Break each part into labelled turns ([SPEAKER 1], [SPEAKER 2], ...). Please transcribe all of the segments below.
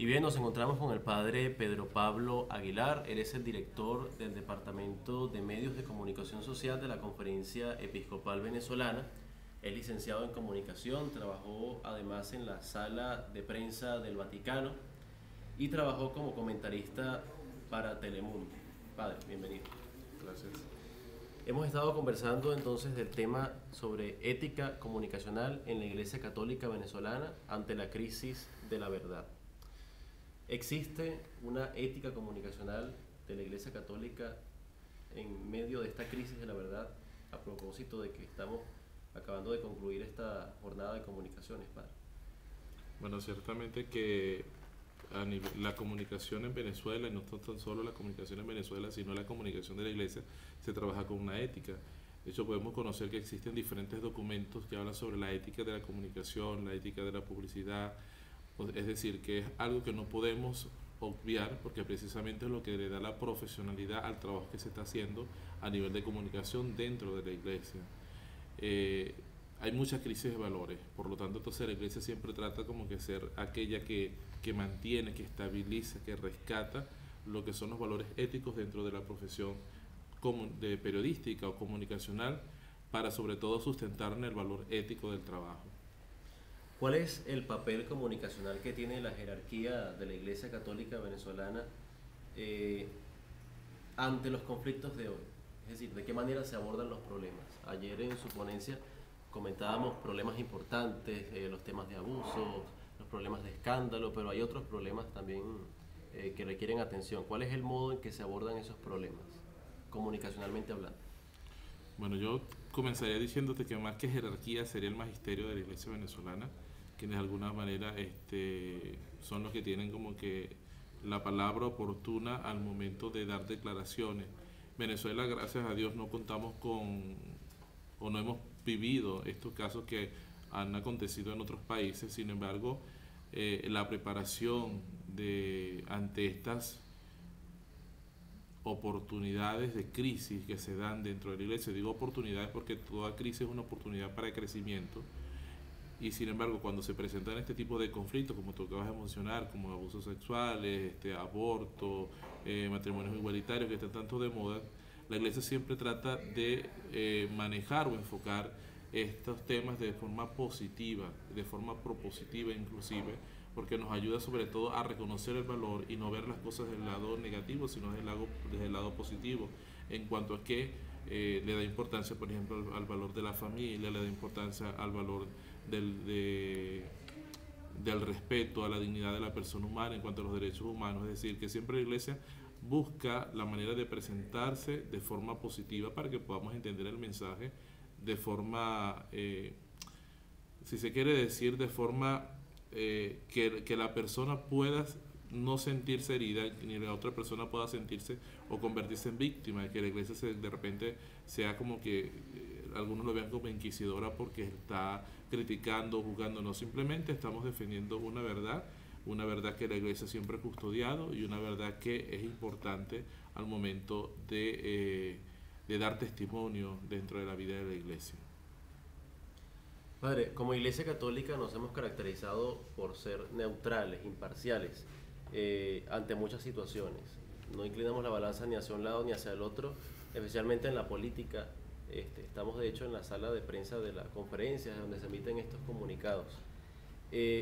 [SPEAKER 1] Y bien, nos encontramos con el padre Pedro Pablo Aguilar. Él es el director del Departamento de Medios de Comunicación Social de la Conferencia Episcopal Venezolana. Es licenciado en comunicación, trabajó además en la sala de prensa del Vaticano y trabajó como comentarista para Telemundo. Padre, bienvenido.
[SPEAKER 2] Gracias.
[SPEAKER 1] Hemos estado conversando entonces del tema sobre ética comunicacional en la Iglesia Católica Venezolana ante la crisis de la verdad. ¿Existe una ética comunicacional de la Iglesia Católica en medio de esta crisis de la verdad, a propósito de que estamos acabando de concluir esta jornada de comunicaciones, padre?
[SPEAKER 2] Bueno, ciertamente que la comunicación en Venezuela, y no tan solo la comunicación en Venezuela, sino la comunicación de la Iglesia, se trabaja con una ética. De hecho, podemos conocer que existen diferentes documentos que hablan sobre la ética de la comunicación, la ética de la publicidad. Es decir, que es algo que no podemos obviar porque precisamente es lo que le da la profesionalidad al trabajo que se está haciendo a nivel de comunicación dentro de la Iglesia. Hay muchas crisis de valores, por lo tanto entonces la Iglesia siempre trata como que ser aquella que mantiene, que estabiliza, que rescata lo que son los valores éticos dentro de la profesión de periodística o comunicacional, para sobre todo sustentar en el valor ético del trabajo.
[SPEAKER 1] ¿Cuál es el papel comunicacional que tiene la jerarquía de la Iglesia Católica Venezolana ante los conflictos de hoy? Es decir, ¿de qué manera se abordan los problemas? Ayer en su ponencia comentábamos problemas importantes, los temas de abuso, los problemas de escándalo, pero hay otros problemas también que requieren atención. ¿Cuál es el modo en que se abordan esos problemas, comunicacionalmente hablando?
[SPEAKER 2] Bueno, yo comenzaría diciéndote que más que jerarquía sería el magisterio de la Iglesia venezolana, quienes de alguna manera son los que tienen como que la palabra oportuna al momento de dar declaraciones. Venezuela, gracias a Dios, no contamos o no hemos vivido estos casos que han acontecido en otros países. Sin embargo, la preparación ante estas oportunidades de crisis que se dan dentro de la Iglesia, digo oportunidades porque toda crisis es una oportunidad para el crecimiento, y sin embargo cuando se presentan este tipo de conflictos, como tú acabas de mencionar, como abusos sexuales, aborto, matrimonios igualitarios que están tanto de moda, la Iglesia siempre trata de manejar o enfocar estos temas de forma positiva, de forma propositiva inclusive, porque nos ayuda sobre todo a reconocer el valor y no ver las cosas del lado negativo, sino desde el lado positivo, en cuanto a que le da importancia, por ejemplo, al valor de la familia, le da importancia al valor del respeto a la dignidad de la persona humana en cuanto a los derechos humanos. Es decir, que siempre la Iglesia busca la manera de presentarse de forma positiva para que podamos entender el mensaje de forma, si se quiere decir, de forma que la persona pueda no sentirse herida, ni la otra persona pueda sentirse o convertirse en víctima, que la Iglesia de repente sea como que algunos lo vean como inquisidora porque está criticando, juzgando. No, simplemente estamos defendiendo una verdad que la Iglesia siempre ha custodiado y una verdad que es importante al momento de dar testimonio dentro de la vida de la Iglesia.
[SPEAKER 1] Padre, como Iglesia Católica nos hemos caracterizado por ser neutrales, imparciales, ante muchas situaciones. No inclinamos la balanza ni hacia un lado ni hacia el otro, especialmente en la política. Estamos de hecho en la sala de prensa de la conferencia donde se emiten estos comunicados.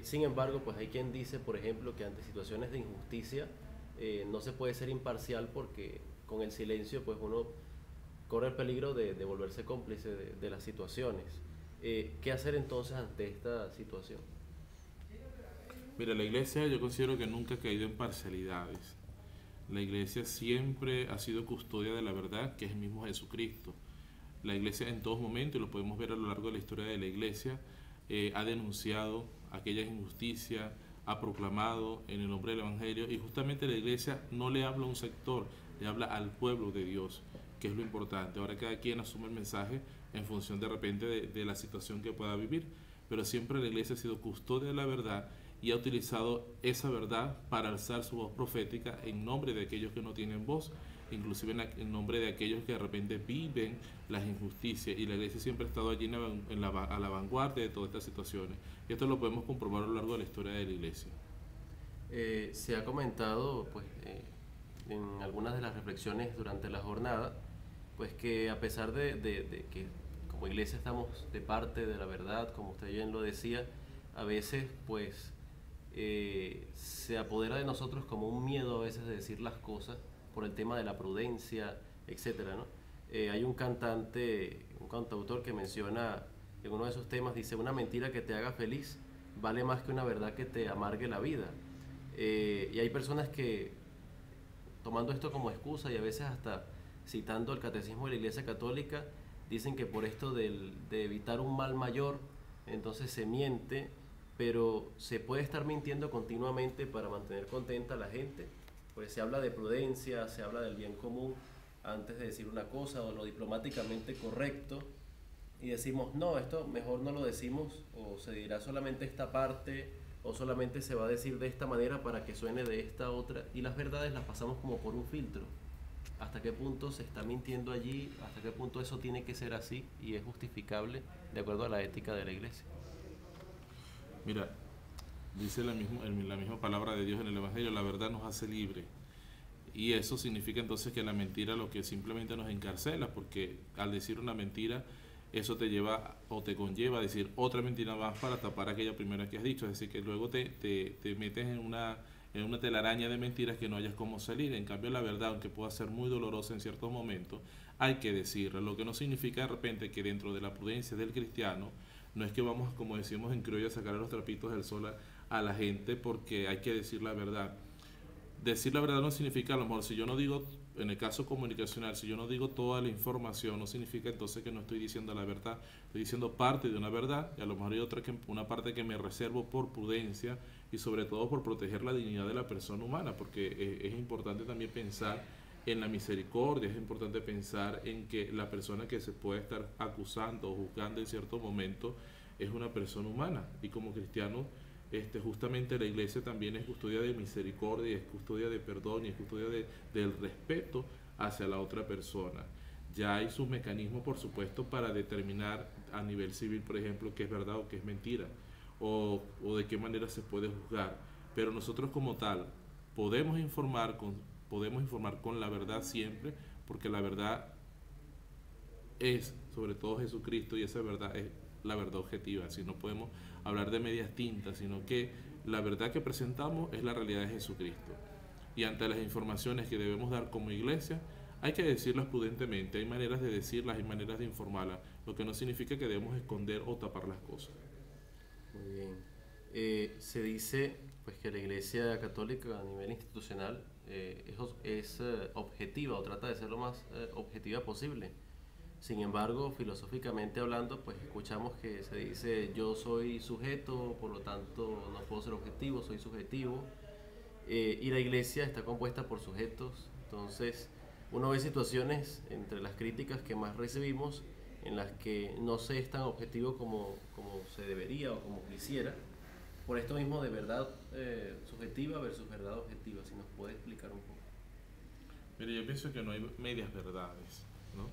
[SPEAKER 1] Sin embargo, pues hay quien dice, por ejemplo, que ante situaciones de injusticia no se puede ser imparcial porque con el silencio pues uno corre el peligro de volverse cómplice de las situaciones. ¿Qué hacer entonces ante esta situación?
[SPEAKER 2] Mira, la Iglesia yo considero que nunca ha caído en parcialidades. La Iglesia siempre ha sido custodia de la verdad, que es el mismo Jesucristo. La Iglesia en todos momentos, y lo podemos ver a lo largo de la historia de la Iglesia, ha denunciado aquellas injusticias, ha proclamado en el nombre del Evangelio, y justamente la Iglesia no le habla a un sector, le habla al pueblo de Dios, que es lo importante. Ahora cada quien asume el mensaje en función de repente de la situación que pueda vivir, pero siempre la Iglesia ha sido custodia de la verdad y ha utilizado esa verdad para alzar su voz profética en nombre de aquellos que no tienen voz, inclusive en nombre de aquellos que de repente viven las injusticias, y la Iglesia siempre ha estado allí a la vanguardia de todas estas situaciones, y esto lo podemos comprobar a lo largo de la historia de la Iglesia.
[SPEAKER 1] Se ha comentado pues, en algunas de las reflexiones durante la jornada, pues que a pesar de que como iglesia estamos de parte de la verdad, como usted bien lo decía, a veces pues se apodera de nosotros como un miedo a veces de decir las cosas por el tema de la prudencia, etcétera, ¿no? Hay un cantante, un cantautor que menciona en uno de esos temas, dice: una mentira que te haga feliz vale más que una verdad que te amargue la vida. Y hay personas que, tomando esto como excusa y a veces hasta citando el catecismo de la Iglesia Católica, dicen que por esto de evitar un mal mayor, entonces se miente, pero se puede estar mintiendo continuamente para mantener contenta a la gente. Pues se habla de prudencia, se habla del bien común antes de decir una cosa, o lo diplomáticamente correcto, y decimos: no, esto mejor no lo decimos, o se dirá solamente esta parte, o solamente se va a decir de esta manera para que suene de esta otra, y las verdades las pasamos como por un filtro. ¿Hasta qué punto se está mintiendo allí? ¿Hasta qué punto eso tiene que ser así y es justificable de acuerdo a la ética de la iglesia?
[SPEAKER 2] Mira, dice la misma palabra de Dios en el Evangelio: la verdad nos hace libre. Y eso significa entonces que la mentira lo que simplemente nos encarcela, porque al decir una mentira, eso te lleva o te conlleva a decir otra mentira más para tapar aquella primera que has dicho. Es decir, que luego te metes en una telaraña de mentiras que no hayas cómo salir. En cambio, la verdad, aunque pueda ser muy dolorosa en ciertos momentos, hay que decirla. Lo que no significa de repente que dentro de la prudencia del cristiano, no es que vamos, como decimos en criollo, a sacar los trapitos del sol a la gente, porque hay que decir la verdad. Decir la verdad no significa, a lo mejor, si yo no digo, en el caso comunicacional, si yo no digo toda la información, no significa entonces que no estoy diciendo la verdad. Estoy diciendo parte de una verdad, y a lo mejor hay una parte que me reservo por prudencia y sobre todo por proteger la dignidad de la persona humana, porque es importante también pensar en la misericordia, es importante pensar en que la persona que se puede estar acusando o juzgando en cierto momento es una persona humana, y como cristianos, justamente la iglesia también es custodia de misericordia, es custodia de perdón y es custodia del respeto hacia la otra persona. Ya hay sus mecanismos, por supuesto, para determinar a nivel civil, por ejemplo, qué es verdad o qué es mentira, o de qué manera se puede juzgar. Pero nosotros como tal podemos informar con la verdad siempre, porque la verdad es sobre todo Jesucristo, y esa verdad es la verdad objetiva. Si no podemos hablar de medias tintas, sino que la verdad que presentamos es la realidad de Jesucristo. Y ante las informaciones que debemos dar como iglesia, hay que decirlas prudentemente. Hay maneras de decirlas, hay maneras de informarlas, lo que no significa que debemos esconder o tapar las cosas.
[SPEAKER 1] Muy bien. Se dice pues que la Iglesia Católica a nivel institucional es objetiva, o trata de ser lo más objetiva posible. Sin embargo, filosóficamente hablando, pues escuchamos que se dice: yo soy sujeto, por lo tanto no puedo ser objetivo, soy subjetivo. Y la iglesia está compuesta por sujetos. Entonces, uno ve situaciones entre las críticas que más recibimos en las que no se es tan objetivo como se debería o como quisiera. Por esto mismo de verdad subjetiva versus verdad objetiva, si nos puede explicar un poco.
[SPEAKER 2] Mire, yo pienso que no hay medias verdades, ¿no?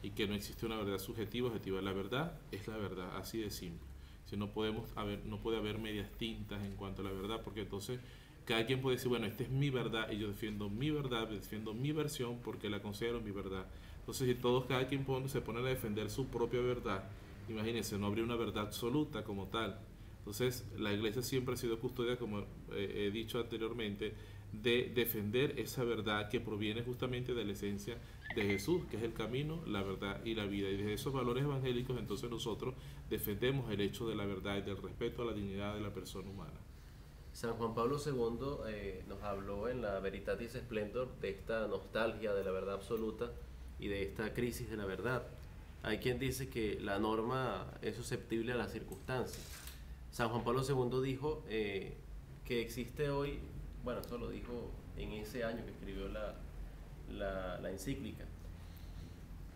[SPEAKER 2] Y que no existe una verdad subjetiva, objetiva. La verdad es la verdad, así de simple. Si no no puede haber medias tintas en cuanto a la verdad, porque entonces cada quien puede decir: bueno, esta es mi verdad y yo defiendo mi verdad, defiendo mi versión porque la considero mi verdad. Entonces, si cada quien se pone a defender su propia verdad, imagínense, no habría una verdad absoluta como tal. Entonces, la iglesia siempre ha sido custodia, como he dicho anteriormente, de defender esa verdad que proviene justamente de la esencia de Jesús, que es el camino, la verdad y la vida. Y desde esos valores evangélicos, entonces nosotros defendemos el hecho de la verdad y del respeto a la dignidad de la persona humana.
[SPEAKER 1] San Juan Pablo II nos habló en la Veritatis Splendor de esta nostalgia de la verdad absoluta y de esta crisis de la verdad. Hay quien dice que la norma es susceptible a las circunstancias. San Juan Pablo II dijo que existe hoy, bueno, esto lo dijo en ese año que escribió la encíclica,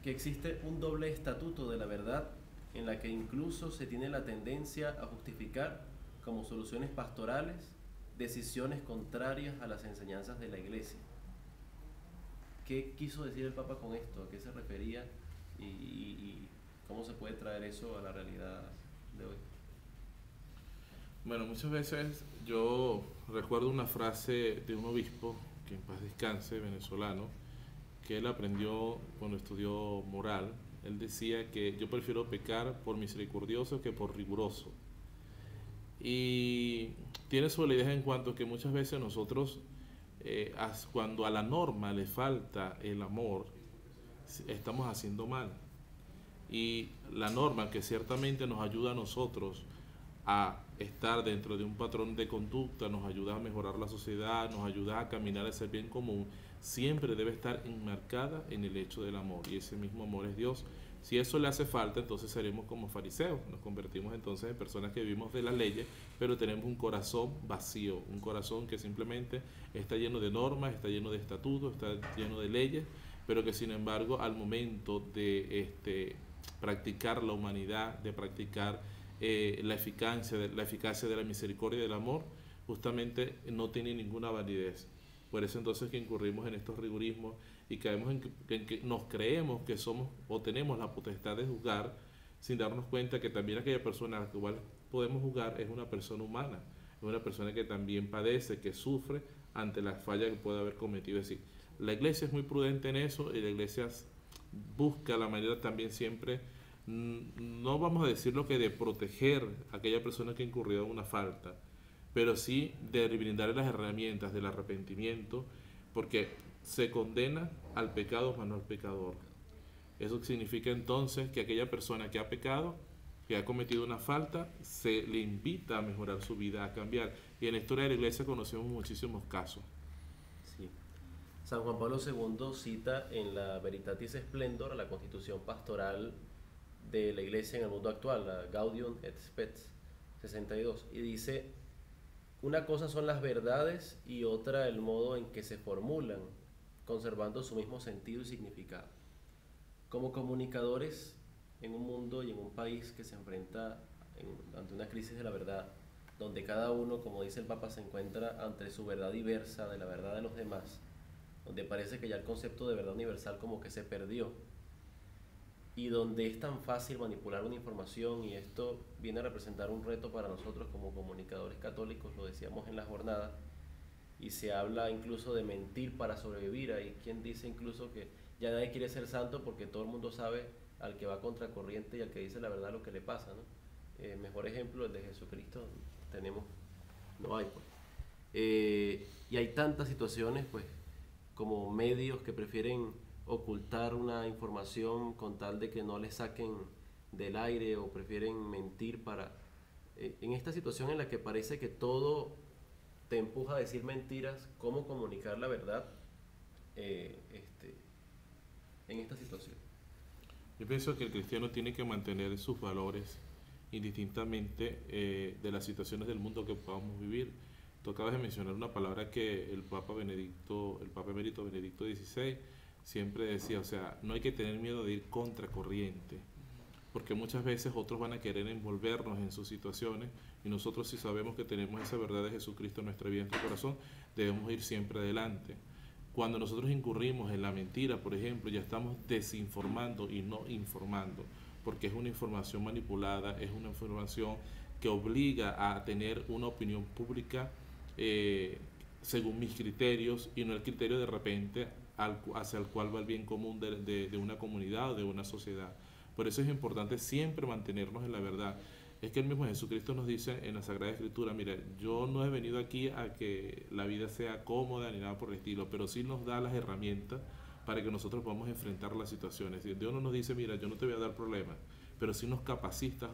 [SPEAKER 1] que existe un doble estatuto de la verdad en la que incluso se tiene la tendencia a justificar como soluciones pastorales decisiones contrarias a las enseñanzas de la Iglesia. ¿Qué quiso decir el Papa con esto? ¿A qué se refería? ¿Y cómo se puede traer eso a la realidad de hoy?
[SPEAKER 2] Bueno, muchas veces yo recuerdo una frase de un obispo, que en paz descanse, venezolano, que él aprendió cuando estudió moral. Él decía que yo prefiero pecar por misericordioso que por riguroso. Y tiene su validez en cuanto que muchas veces nosotros, cuando a la norma le falta el amor, estamos haciendo mal. Y la norma que ciertamente nos ayuda a nosotros a estar dentro de un patrón de conducta, nos ayuda a mejorar la sociedad, nos ayuda a caminar hacia el bien común, siempre debe estar enmarcada en el hecho del amor, y ese mismo amor es Dios. Si eso le hace falta, entonces seremos como fariseos, nos convertimos entonces en personas que vivimos de las leyes, pero tenemos un corazón vacío, un corazón que simplemente está lleno de normas, está lleno de estatutos, está lleno de leyes, pero que sin embargo al momento de practicar la humanidad, de practicar la eficacia de la misericordia y del amor, justamente no tiene ninguna validez. Por eso entonces que incurrimos en estos rigorismos y caemos en que nos creemos que somos o tenemos la potestad de juzgar, sin darnos cuenta que también aquella persona a la cual podemos juzgar es una persona humana, es una persona que también padece, que sufre ante la falla que puede haber cometido. Es decir, la iglesia es muy prudente en eso, y la iglesia busca la manera también siempre, no vamos a decir lo que de proteger a aquella persona que ha incurrido en una falta, pero sí de brindarle las herramientas del arrepentimiento, porque se condena al pecado, mas no al pecador. Eso significa entonces que aquella persona que ha pecado, que ha cometido una falta, se le invita a mejorar su vida, a cambiar. Y en la historia de la iglesia conocemos muchísimos casos.
[SPEAKER 1] Sí. San Juan Pablo II cita en la Veritatis Splendor la constitución pastoral de la iglesia en el mundo actual, la Gaudium et Spes 62, y dice: una cosa son las verdades y otra el modo en que se formulan, conservando su mismo sentido y significado. Como comunicadores en un mundo y en un país que se enfrenta ante una crisis de la verdad, donde cada uno, como dice el Papa, se encuentra ante su verdad diversa de la verdad de los demás, donde parece que ya el concepto de verdad universal como que se perdió, y donde es tan fácil manipular una información, y esto viene a representar un reto para nosotros como comunicadores católicos, lo decíamos en la jornada, y se habla incluso de mentir para sobrevivir. Hay quien dice incluso que ya nadie quiere ser santo porque todo el mundo sabe al que va contracorriente y al que dice la verdad lo que le pasa, ¿no? Mejor ejemplo el de Jesucristo tenemos, no hay, pues. Y hay tantas situaciones, pues, como medios que prefieren ocultar una información con tal de que no le saquen del aire, o prefieren mentir para... en esta situación en la que parece que todo te empuja a decir mentiras, ¿cómo comunicar la verdad en esta situación?
[SPEAKER 2] Yo pienso que el cristiano tiene que mantener sus valores indistintamente de las situaciones del mundo que podamos vivir. Tú acabas de mencionar una palabra que el Papa Emérito Benedicto XVI siempre decía, o sea, no hay que tener miedo de ir contracorriente, porque muchas veces otros van a querer envolvernos en sus situaciones, y nosotros, si sabemos que tenemos esa verdad de Jesucristo en nuestra vida, en nuestro corazón, debemos ir siempre adelante. Cuando nosotros incurrimos en la mentira, por ejemplo, ya estamos desinformando y no informando, porque es una información manipulada, es una información que obliga a tener una opinión pública según mis criterios, y no el criterio de repente hacia el cual va el bien común de una comunidad o de una sociedad. Por eso es importante siempre mantenernos en la verdad. Es que el mismo Jesucristo nos dice en la Sagrada Escritura, mira, yo no he venido aquí a que la vida sea cómoda ni nada por el estilo, pero sí nos da las herramientas para que nosotros podamos enfrentar las situaciones. Y Dios no nos dice, mira, yo no te voy a dar problemas, pero sí nos capacita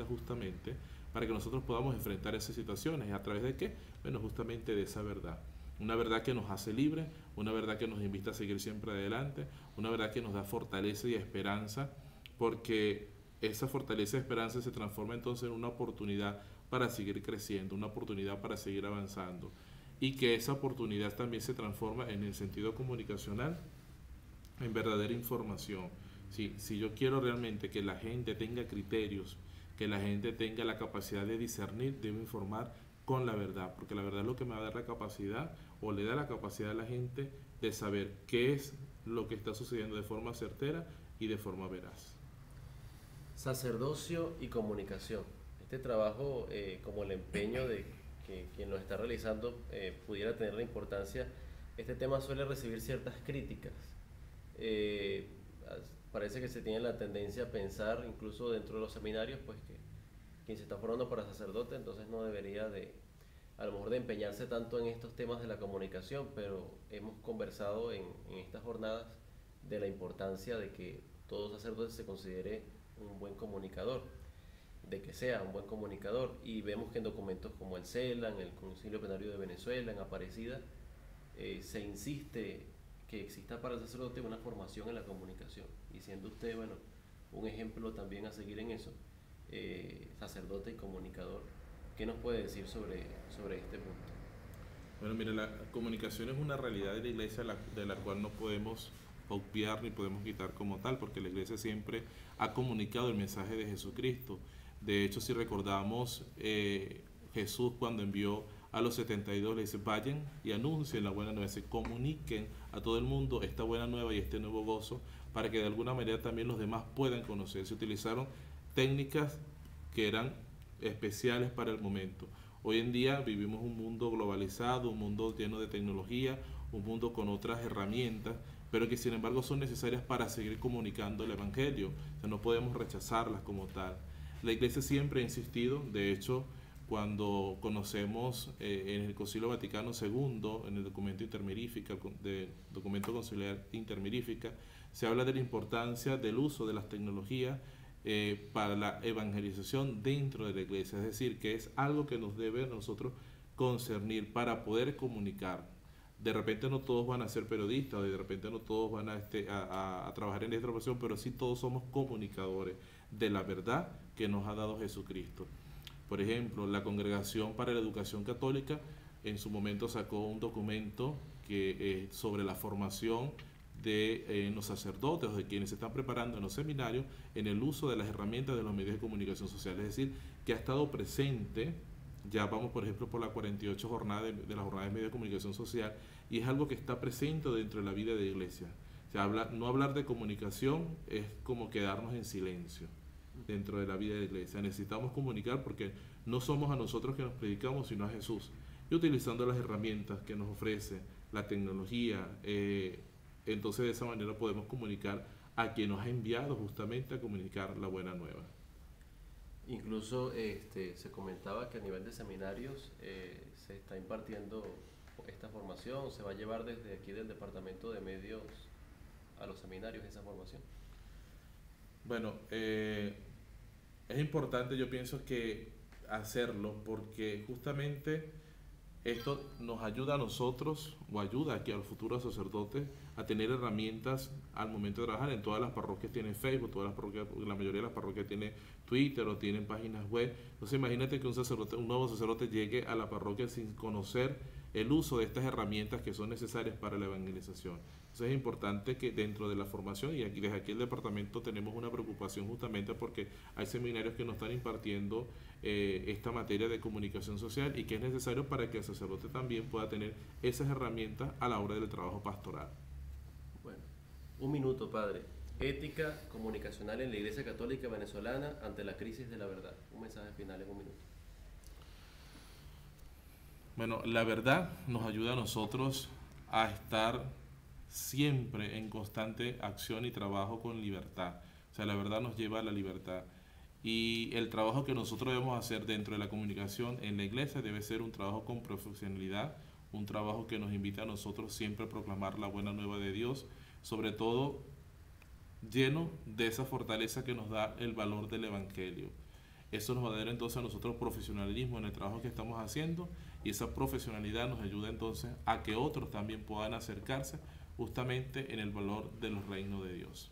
[SPEAKER 2] justamente para que nosotros podamos enfrentar esas situaciones. ¿A través de qué? Bueno, justamente de esa verdad. Una verdad que nos hace libres, una verdad que nos invita a seguir siempre adelante, una verdad que nos da fortaleza y esperanza, porque esa fortaleza y esperanza se transforma entonces en una oportunidad para seguir creciendo, una oportunidad para seguir avanzando, y que esa oportunidad también se transforma en el sentido comunicacional, en verdadera información. Si yo quiero realmente que la gente tenga criterios, que la gente tenga la capacidad de discernir, debo informar con la verdad, porque la verdad es lo que me va a dar la capacidad, o le da la capacidad a la gente de saber qué es lo que está sucediendo de forma certera y de forma veraz.
[SPEAKER 1] Sacerdocio y comunicación. Este trabajo, como el empeño de que quien lo está realizando pudiera tener la importancia, este tema suele recibir ciertas críticas. Eh, Parece que se tiene la tendencia a pensar, incluso dentro de los seminarios, pues que quien se está formando para sacerdote entonces no debería de, a lo mejor, de empeñarse tanto en estos temas de la comunicación, pero hemos conversado en estas jornadas de la importancia de que todo sacerdote se considere un buen comunicador, de que sea un buen comunicador, y vemos que en documentos como el CELAN, el Concilio Plenario de Venezuela, en Aparecida, se insiste que exista para el sacerdote una formación en la comunicación, y siendo usted, bueno, un ejemplo también a seguir en eso, sacerdote y comunicador, ¿qué nos puede decir sobre este punto?
[SPEAKER 2] Bueno, mire, la comunicación es una realidad de la iglesia de la cual no podemos obviar ni podemos quitar como tal, porque la iglesia siempre ha comunicado el mensaje de Jesucristo. De hecho, si recordamos, Jesús cuando envió a los 72 le dice: vayan y anuncien la buena nueva, se comuniquen a todo el mundo esta buena nueva y este nuevo gozo, para que de alguna manera también los demás puedan conocer. Se utilizaron técnicas que eran especiales para el momento. Hoy en día vivimos un mundo globalizado, un mundo lleno de tecnología, un mundo con otras herramientas, pero que sin embargo son necesarias para seguir comunicando el Evangelio. O sea, no podemos rechazarlas como tal. La Iglesia siempre ha insistido, de hecho, cuando conocemos en el Concilio Vaticano II, en el documento intermirífica, documento conciliar intermirífica, se habla de la importancia del uso de las tecnologías para la evangelización dentro de la iglesia, es decir, que es algo que nos debe a nosotros concernir para poder comunicar. De repente no todos van a ser periodistas, de repente no todos van a trabajar en esta profesión, pero sí todos somos comunicadores de la verdad que nos ha dado Jesucristo. Por ejemplo, la Congregación para la Educación Católica en su momento sacó un documento sobre la formación de los sacerdotes o de quienes se están preparando en los seminarios en el uso de las herramientas de los medios de comunicación social, es decir, que ha estado presente. Ya vamos, por ejemplo, por la 48 jornada de la jornada de medios de comunicación social, y es algo que está presente dentro de la vida de la iglesia. O sea, no hablar de comunicación es como quedarnos en silencio dentro de la vida de la iglesia. Necesitamos comunicar porque no somos a nosotros que nos predicamos, sino a Jesús. Y utilizando las herramientas que nos ofrece la tecnología, entonces de esa manera podemos comunicar a quien nos ha enviado justamente a comunicar la buena nueva.
[SPEAKER 1] Incluso se comentaba que a nivel de seminarios se está impartiendo esta formación, se va a llevar desde aquí del Departamento de Medios a los seminarios esa formación.
[SPEAKER 2] Bueno, es importante, yo pienso, que hacerlo, porque justamente esto nos ayuda a nosotros, o ayuda aquí a los futuros sacerdotes, a tener herramientas al momento de trabajar. En todas las parroquias tienen Facebook, todas las parroquias, la mayoría de las parroquias tienen Twitter o tienen páginas web. Entonces imagínate que un nuevo sacerdote llegue a la parroquia sin conocer el uso de estas herramientas que son necesarias para la evangelización. Entonces es importante que dentro de la formación, y aquí desde aquí el departamento tenemos una preocupación justamente porque hay seminarios que nos están impartiendo esta materia de comunicación social, y que es necesario para que el sacerdote también pueda tener esas herramientas a la hora del trabajo pastoral.
[SPEAKER 1] Bueno, un minuto, padre. Ética comunicacional en la Iglesia Católica Venezolana ante la crisis de la verdad. Un mensaje final en un minuto.
[SPEAKER 2] Bueno, la verdad nos ayuda a nosotros a estar siempre en constante acción y trabajo con libertad. O sea, la verdad nos lleva a la libertad. Y el trabajo que nosotros debemos hacer dentro de la comunicación en la iglesia debe ser un trabajo con profesionalidad, un trabajo que nos invita a nosotros siempre a proclamar la buena nueva de Dios, sobre todo lleno de esa fortaleza que nos da el valor del Evangelio. Eso nos va a dar entonces a nosotros profesionalismo en el trabajo que estamos haciendo, y esa profesionalidad nos ayuda entonces a que otros también puedan acercarse justamente en el valor del reino de Dios.